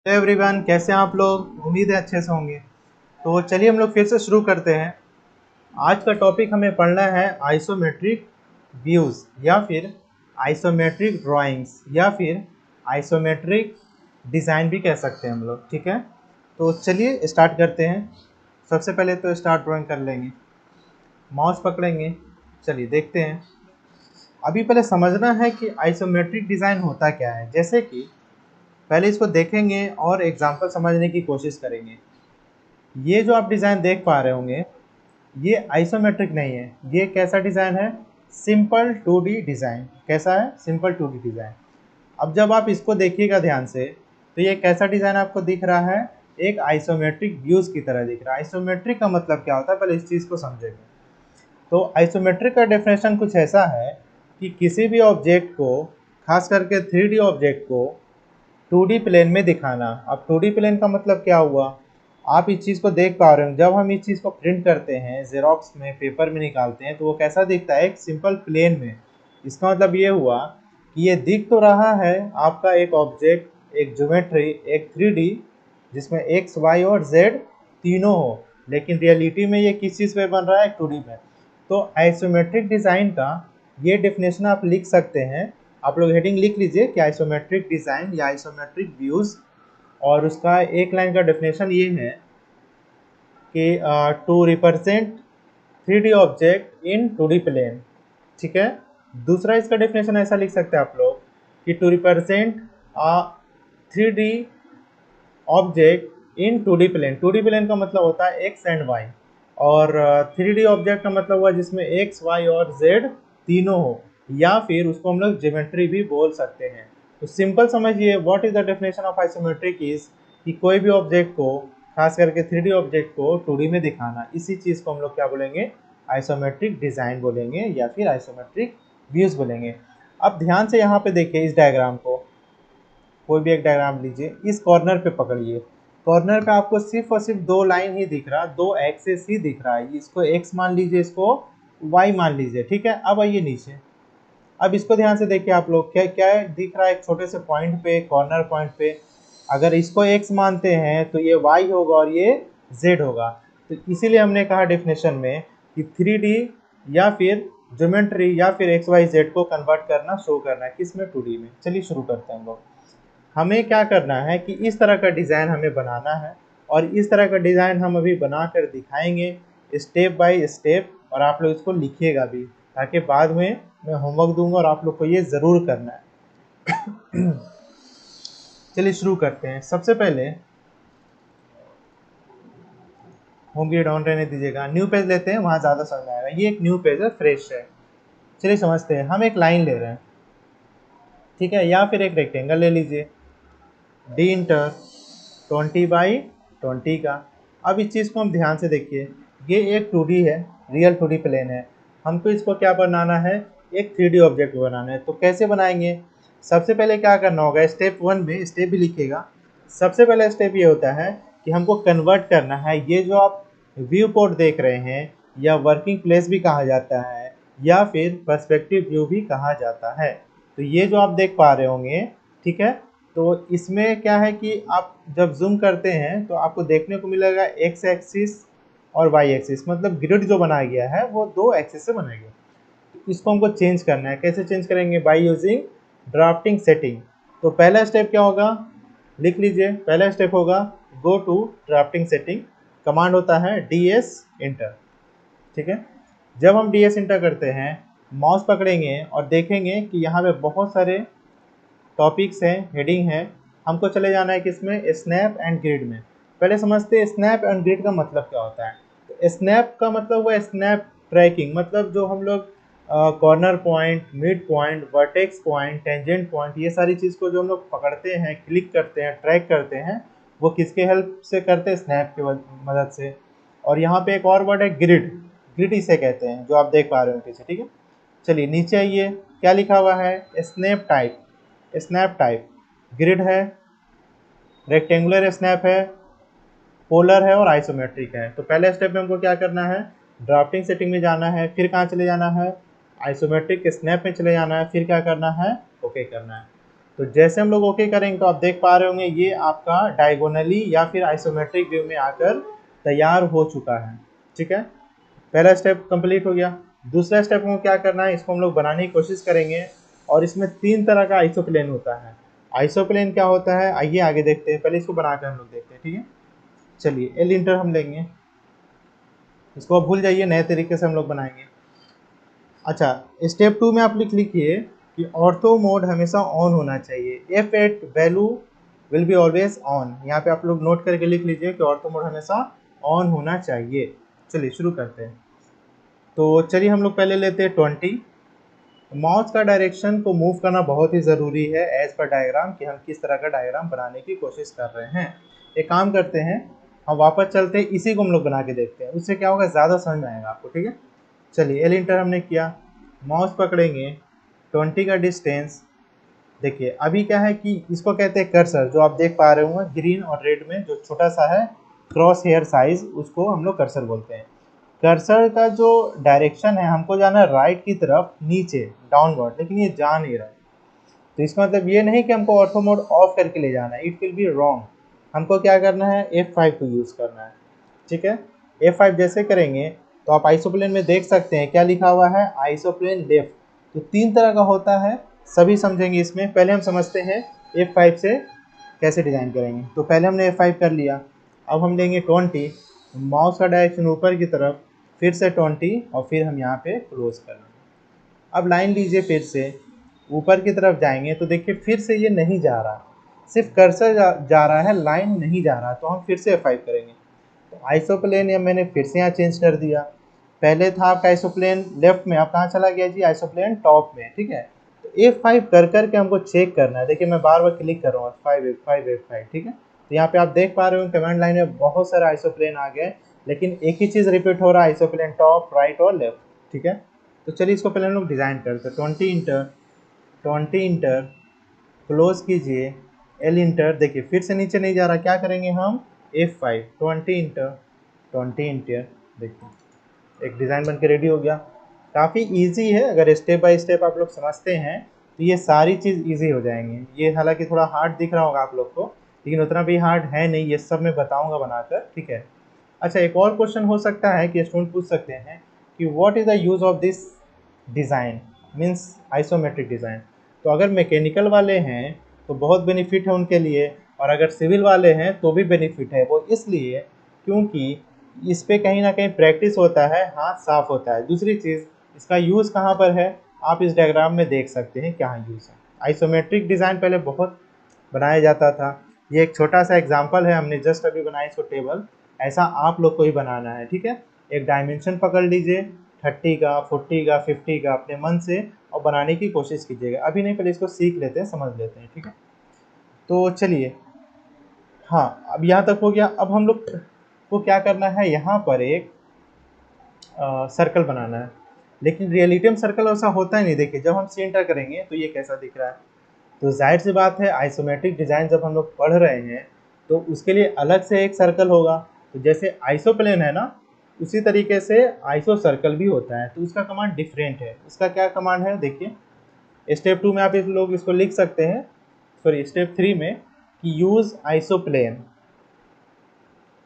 Hello everyone, कैसे हैं आप लोग। उम्मीद है अच्छे से होंगे। तो चलिए हम लोग फिर से शुरू करते हैं। आज का टॉपिक हमें पढ़ना है आइसोमेट्रिक व्यूज़ या फिर आइसोमेट्रिक ड्राइंग्स या फिर आइसोमेट्रिक डिज़ाइन भी कह सकते हैं हम लोग। ठीक है, तो चलिए स्टार्ट करते हैं। सबसे पहले तो स्टार्ट ड्राइंग कर लेंगे, माउस पकड़ेंगे। चलिए देखते हैं। अभी पहले समझना है कि आइसोमेट्रिक डिज़ाइन होता क्या है। जैसे कि पहले इसको देखेंगे और एग्जाम्पल समझने की कोशिश करेंगे। ये जो आप डिज़ाइन देख पा रहे होंगे, ये आइसोमेट्रिक नहीं है। ये कैसा डिज़ाइन है? Simple 2D design. कैसा है? Simple 2D design. अब जब आप इसको देखिएगा ध्यान से, तो ये कैसा डिज़ाइन आपको दिख रहा है? एक आइसोमेट्रिक व्यूज़ की तरह दिख रहा है। आइसोमेट्रिक का मतलब क्या होता है, पहले इस चीज़ को समझेंगे। तो आइसोमेट्रिक का डेफिनेशन कुछ ऐसा है कि किसी भी ऑब्जेक्ट को, खास करके 3D ऑब्जेक्ट को 2D प्लेन में दिखाना। अब 2D प्लेन का मतलब क्या हुआ? आप इस चीज़ को देख पा रहे हो। जब हम इस चीज़ को प्रिंट करते हैं, जेरोक्स में, पेपर में निकालते हैं, तो वो कैसा दिखता है? एक सिंपल प्लेन में। इसका मतलब ये हुआ कि ये दिख तो रहा है आपका एक ऑब्जेक्ट, एक ज्योमेट्री, एक 3D, जिसमें एक्स वाई और जेड तीनों हो, लेकिन रियलिटी में ये किस चीज़ पे बन रहा है? 2D में। तो आइसोमेट्रिक डिज़ाइन का ये डेफिनेशन आप लिख सकते हैं। आप लोग हेडिंग लिख लीजिए कि आइसोमेट्रिक डिज़ाइन या आइसोमेट्रिक व्यूज़। और उसका एक लाइन का डेफिनेशन ये है कि to represent 3D object in 2D plane. ठीक है। दूसरा इसका डेफिनेशन ऐसा लिख सकते हैं आप लोग कि to represent 3D object in 2D plane. 2D plane का मतलब होता है एक्स एंड वाई, और 3D ऑब्जेक्ट का मतलब हुआ जिसमें एक्स वाई और जेड तीनों हो, या फिर उसको हम लोग ज्योमेट्री भी बोल सकते हैं। तो सिंपल समझिए, what is the definition of isometric is कि कोई भी ऑब्जेक्ट को, खास करके 3D ऑब्जेक्ट को 2D में दिखाना। इसी चीज़ को हम लोग क्या बोलेंगे? आइसोमेट्रिक डिज़ाइन बोलेंगे या फिर आइसोमेट्रिक व्यूज़ बोलेंगे। अब ध्यान से यहाँ पे देखिए इस डायग्राम को। कोई भी एक डायग्राम लीजिए, इस कॉर्नर पे पकड़िए। कॉर्नर पे आपको सिर्फ और सिर्फ दो लाइन ही दिख रहा, दो एक्सेस ही दिख रहा है। इसको एक्स मान लीजिए, इसको वाई मान लीजिए। ठीक है। अब आइए नीचे। अब इसको ध्यान से देखिए आप लोग, क्या क्या दिख रहा है? एक छोटे से पॉइंट पे, कॉर्नर पॉइंट पे, अगर इसको एक्स मानते हैं तो ये वाई होगा और ये जेड होगा। तो इसीलिए हमने कहा डेफिनेशन में कि 3D या फिर ज्योमेट्री या फिर एक्स वाई जेड को कन्वर्ट करना, शो करना है किसमें? 2D में। चलिए शुरू करते हैं हम लोग। हमें क्या करना है कि इस तरह का डिज़ाइन हमें बनाना है, और इस तरह का डिज़ाइन हम अभी बना कर दिखाएंगे स्टेप बाय स्टेप, और आप लोग इसको लिखिएगा भी, ताकि बाद में मैं होमवर्क दूंगा और आप लोग को ये ज़रूर करना है। चलिए शुरू करते हैं। सबसे पहले होम ग्रिड ऑन रहने दीजिएगा, न्यू पेज लेते हैं, वहाँ ज़्यादा समझ में आएगा। ये एक न्यू पेज है, फ्रेश है। चलिए समझते हैं। हम एक लाइन ले रहे हैं, ठीक है, या फिर एक रेक्टेंगल ले लीजिए, डी इंटर 20x20 का। अब इस चीज़ को हम ध्यान से देखिए, ये एक 2D है, रियल 2D प्लेन है। हमको इसको क्या बनाना है? एक 3D ऑब्जेक्ट बनाना है। तो कैसे बनाएंगे? सबसे पहले क्या करना होगा? स्टेप 1 में, स्टेप भी लिखिएगा। सबसे पहला स्टेप ये होता है कि हमको कन्वर्ट करना है। ये जो आप व्यू पोर्ट देख रहे हैं, या वर्किंग प्लेस भी कहा जाता है, या फिर पर्सपेक्टिव व्यू भी कहा जाता है। तो ये जो आप देख पा रहे होंगे, ठीक है, तो इसमें क्या है कि आप जब जूम करते हैं तो आपको देखने को मिलेगा एक्स एक्सिस और वाई एक्सिस, मतलब ग्रिड जो बनाया गया है वो दो एक्सिस से बनाया गया। तो इसको हमको चेंज करना है। कैसे चेंज करेंगे? By using drafting setting. तो पहला स्टेप क्या होगा? लिख लीजिए। पहला स्टेप होगा go to drafting setting. Command होता है ds इंटर। ठीक है। जब हम ds इंटर करते हैं, माउस पकड़ेंगे और देखेंगे कि यहाँ पे बहुत सारे टॉपिक्स हैं, हेडिंग है। हमको चले जाना है किसमें? स्नैप एंड ग्रिड में। पहले समझते हैं स्नैप एंड ग्रिड का मतलब क्या होता है। तो स्नैप का मतलब हुआ स्नैप ट्रैकिंग, मतलब जो हम लोग corner point, mid point, vertex point, tangent point, ये सारी चीज़ को जो हम लोग पकड़ते हैं, क्लिक करते हैं, ट्रैक करते हैं, वो किसके हेल्प से करते हैं? स्नैप की मदद से। और यहाँ पे एक और वर्ड है ग्रिड। ग्रिड इसे कहते हैं, जो आप देख पा रहे हो पीछे। ठीक है। चलिए नीचे आइए, क्या लिखा हुआ है? Snap type. Snap type grid है, रेक्टेंगुलर स्नैप है, पोलर है और आइसोमेट्रिक है। तो पहले स्टेप में हमको क्या करना है? ड्राफ्टिंग सेटिंग में जाना है, फिर कहाँ चले जाना है? आइसोमेट्रिक स्नैप में चले जाना है, फिर क्या करना है? ओके करना है। तो जैसे हम लोग ओके करेंगे तो आप देख पा रहे होंगे ये आपका डायगोनली या फिर आइसोमेट्रिक व्यू में आकर तैयार हो चुका है। ठीक है, पहला स्टेप कंप्लीट हो गया। दूसरा स्टेप में क्या करना है, इसको हम लोग बनाने की कोशिश करेंगे और इसमें 3 तरह का आइसोप्लेन होता है। आइसोप्लेन क्या होता है आइए आगे देखते हैं, पहले इसको बनाकर हम लोग देखते हैं। ठीक है, चलिए एल इंटर हम लेंगे, इसको आप भूल जाइए, नए तरीके से हम लोग बनाएंगे। अच्छा, स्टेप 2 में आप लिखिए कि ऑर्थो मोड हमेशा ऑन होना चाहिए, F8 value will be always on. यहाँ पे आप लोग नोट करके लिख लीजिए कि ऑर्थो मोड हमेशा ऑन होना चाहिए। चलिए शुरू करते हैं। तो चलिए हम लोग पहले लेते हैं 20। माउस का डायरेक्शन को मूव करना बहुत ही ज़रूरी है एज पर डायग्राम, कि हम किस तरह का डायग्राम बनाने की कोशिश कर रहे हैं। एक काम करते हैं, हम वापस चलते हैं, इसी को हम लोग बना के देखते हैं, उससे क्या होगा ज़्यादा समझ में आएगा आपको। ठीक है, चलिए एल इंटर हमने किया, माउस पकड़ेंगे, 20 का डिस्टेंस। देखिए अभी क्या है कि इसको कहते हैं कर्सर, जो आप देख पा रहे होंगे ग्रीन और रेड में जो छोटा सा है क्रॉस हेयर साइज, उसको हम लोग कर्सर बोलते हैं। कर्सर का जो डायरेक्शन है हमको जाना है राइट की तरफ नीचे डाउनवर्ड, लेकिन ये जा नहीं रहा है। तो इसका मतलब ये नहीं कि हमको ऑर्थो मोड ऑफ करके ले जाना है, इट विल बी रॉन्ग। हमको क्या करना है, F5 को यूज़ करना है। ठीक है, F5 जैसे करेंगे तो आप आइसोप्लेन में देख सकते हैं क्या लिखा हुआ है, आइसोप्लेन लेफ्ट। तो 3 तरह का होता है, सभी समझेंगे इसमें। पहले हम समझते हैं F5 से कैसे डिज़ाइन करेंगे। तो पहले हमने F5 कर लिया, अब हम लेंगे 20, माउस का डायरेक्शन ऊपर की तरफ, फिर से 20 और फिर हम यहाँ पे क्लोज कर लेंगे। अब लाइन लीजिए, फिर से ऊपर की तरफ जाएंगे तो देखिए फिर से ये नहीं जा रहा, सिर्फ कर्सर जा रहा है, लाइन नहीं जा रहा। तो हम फिर से F5 करेंगे। तो आइसोप्लेन या मैंने फिर से यहाँ चेंज कर दिया, पहले था आपका आइसोप्लेन लेफ्ट में, अब कहाँ चला गया जी, आइसोप्लेन टॉप में। ठीक है, तो F5 कर करके हमको चेक करना है। देखिए मैं बार बार क्लिक कर रहा हूँ, F5 ठीक है। तो यहाँ पे आप देख पा रहे हो कमांड लाइन में बहुत सारे आइसोप्लेन आ गए, लेकिन एक ही चीज़ रिपीट हो रहा है, आइसोप्लेन टॉप, राइट और लेफ्ट। ठीक है, तो चलिए इसको पहले हम लोग डिज़ाइन करते हैं। 20 इंटर क्लोज कीजिए, एल इंटर। देखिए फिर से नीचे नहीं जा रहा, क्या करेंगे हम, F5, 20 इंटर। देखिए एक डिज़ाइन बन के रेडी हो गया। काफ़ी इजी है, अगर स्टेप बाय स्टेप आप लोग समझते हैं तो ये सारी चीज़ इजी हो जाएंगी। ये हालांकि थोड़ा हार्ड दिख रहा होगा आप लोग को, लेकिन उतना भी हार्ड है नहीं, ये सब मैं बताऊंगा बनाकर। ठीक है, अच्छा एक और क्वेश्चन हो सकता है कि स्टूडेंट पूछ सकते हैं कि what is the use of this design, means isometric design. तो अगर मैकेनिकल वाले हैं तो बहुत बेनिफिट है उनके लिए, और अगर सिविल वाले हैं तो भी बेनिफिट है। वो इसलिए क्योंकि इस पे कहीं ना कहीं प्रैक्टिस होता है, हाथ साफ होता है। दूसरी चीज़, इसका यूज़ कहाँ पर है, आप इस डायग्राम में देख सकते हैं क्या यूज़ है। आइसोमेट्रिक डिज़ाइन पहले बहुत बनाया जाता था, ये एक छोटा सा एग्जांपल है, हमने जस्ट अभी बनाया इसको टेबल। ऐसा आप लोग को ही बनाना है। ठीक है, एक डायमेंशन पकड़ लीजिए, 30 का, 40 का, 50 का, अपने मन से, और बनाने की कोशिश कीजिएगा। अभी नहीं, पहले इसको सीख लेते हैं, समझ लेते हैं। ठीक है, तो चलिए, हाँ अब यहाँ तक हो गया। अब हम लोग को क्या करना है, यहाँ पर एक सर्कल बनाना है, लेकिन रियलिटी में सर्कल ऐसा होता ही नहीं। देखिए जब हम सी एंटर करेंगे तो ये कैसा दिख रहा है। तो जाहिर सी बात है, आइसोमेट्रिक डिज़ाइन जब हम लोग पढ़ रहे हैं तो उसके लिए अलग से एक सर्कल होगा। तो जैसे आइसोप्लेन है ना, उसी तरीके से आइसो सर्कल भी होता है, तो उसका कमांड डिफरेंट है। उसका क्या कमांड है, देखिए स्टेप 2 में आप इस लोग इसको लिख सकते हैं, सॉरी स्टेप 3 में, कि यूज़ आइसोप्लेन।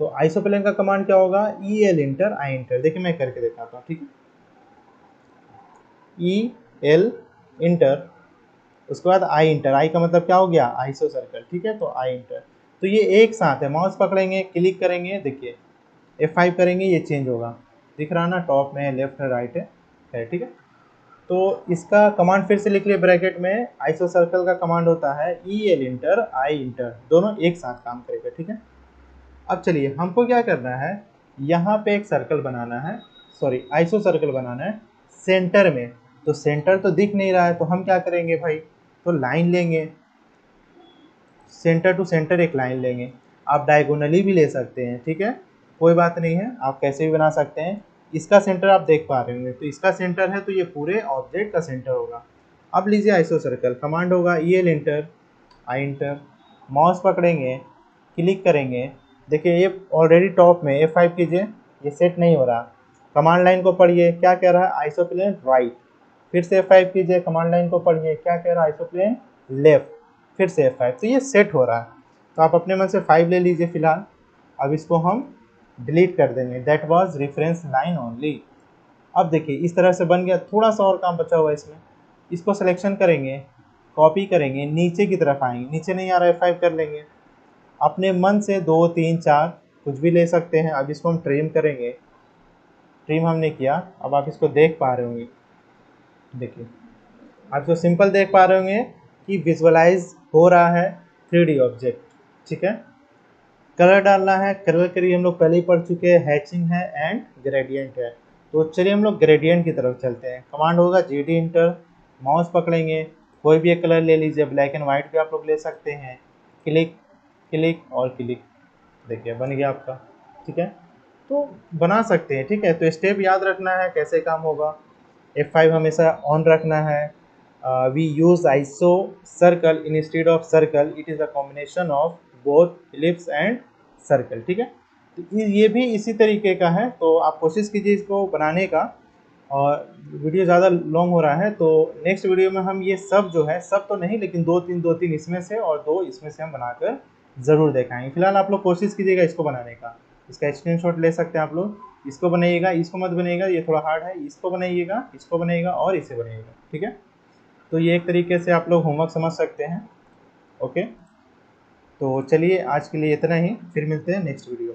तो आइसोप्लेन का कमांड क्या होगा, ई एल इंटर आई इंटर। देखिए मैं करके दिखाता हूँ। ठीक है, ई एल इंटर, उसके बाद आई इंटर। आई का मतलब क्या हो गया, आइसो सर्कल। ठीक है, तो आई इंटर, तो ये एक साथ है। माउस पकड़ेंगे, क्लिक करेंगे, देखिए F5 करेंगे, ये चेंज होगा, दिख रहा ना, टॉप में लेफ्ट है, राइट है। ठीक है, तो इसका कमांड फिर से लिख लिए ब्रैकेट में। आइसो सर्कल का कमांड होता है ई एल इंटर आई इंटर, दोनों एक साथ काम करेगा। ठीक है, अब चलिए हमको क्या करना है, यहाँ पे एक सर्कल बनाना है, सॉरी आइसो सर्कल बनाना है सेंटर में। तो सेंटर तो दिख नहीं रहा है, तो हम क्या करेंगे भाई, तो लाइन लेंगे, सेंटर टू सेंटर एक लाइन लेंगे। आप डायगोनली भी ले सकते हैं, ठीक है, कोई बात नहीं है, आप कैसे भी बना सकते हैं। इसका सेंटर आप देख पा रहे होंगे, तो इसका सेंटर है, तो ये पूरे ऑब्जेक्ट का सेंटर होगा। अब लीजिए आइसो सर्कल, कमांड होगा ई एल इंटर आई इंटर, माउस पकड़ेंगे, क्लिक करेंगे, देखिए ये ऑलरेडी टॉप में, F5 कीजिए, ये सेट नहीं हो रहा। कमांड लाइन को पढ़िए, क्या कह रहा है, आइसोप्लेन राइट। फिर से F5 कीजिए, कमांड लाइन को पढ़िए, क्या कह रहा है, आइसोप्लेन लेफ्ट। फिर से F5, तो ये सेट हो रहा है। तो आप अपने मन से 5 ले लीजिए फिलहाल। अब इसको हम डिलीट कर देंगे, that was reference line only. अब देखिए इस तरह से बन गया। थोड़ा सा और काम बचा हुआ है इसमें, इसको सिलेक्शन करेंगे, कॉपी करेंगे, नीचे की तरफ आएंगे, नीचे नहीं आ रहा है F5 कर लेंगे। अपने मन से 2 3 4 कुछ भी ले सकते हैं। अब इसको हम ट्रिम करेंगे, ट्रिम हमने किया। अब आप इसको देख पा रहे होंगे, देखिए आप इसको सिंपल देख पा रहे होंगे कि विजुअलाइज हो रहा है 3D ऑब्जेक्ट। ठीक है, कलर डालना है, कलर के लिए हम लोग पहले ही पढ़ चुके हैं, हैचिंग है एंड ग्रेडियंट है। तो चलिए हम लोग ग्रेडियंट की तरफ चलते हैं। कमांड होगा GD इंटर, माउस पकड़ेंगे, कोई भी एक कलर ले लीजिए, ब्लैक एंड वाइट भी आप लोग ले सकते हैं। क्लिक क्लिक और क्लिक, देखिए बन गया आपका। ठीक है, तो बना सकते हैं। ठीक है, तो स्टेप याद रखना है कैसे काम होगा। F5 हमेशा ऑन रखना है। We use iso circle instead of circle, it is a combination of both ellipse and circle. ठीक है, तो ये भी इसी तरीके का है। तो आप कोशिश कीजिए इसको बनाने का। और वीडियो ज़्यादा लॉन्ग हो रहा है, तो नेक्स्ट वीडियो में हम ये सब जो है, सब तो नहीं लेकिन दो तीन इसमें से और 2 इसमें से हम बनाकर ज़रूर दिखाएंगे। फिलहाल आप लोग कोशिश कीजिएगा इसको बनाने का। इसका स्क्रीनशॉट ले सकते हैं आप लोग। इसको बनाइएगा, इसको मत बनाइएगा, ये थोड़ा हार्ड है। इसको बनाइएगा, इसको बनाइएगा और इसे बनाइएगा। ठीक है, तो ये एक तरीके से आप लोग होमवर्क समझ सकते हैं। ओके, तो चलिए आज के लिए इतना ही, फिर मिलते हैं नेक्स्ट वीडियो।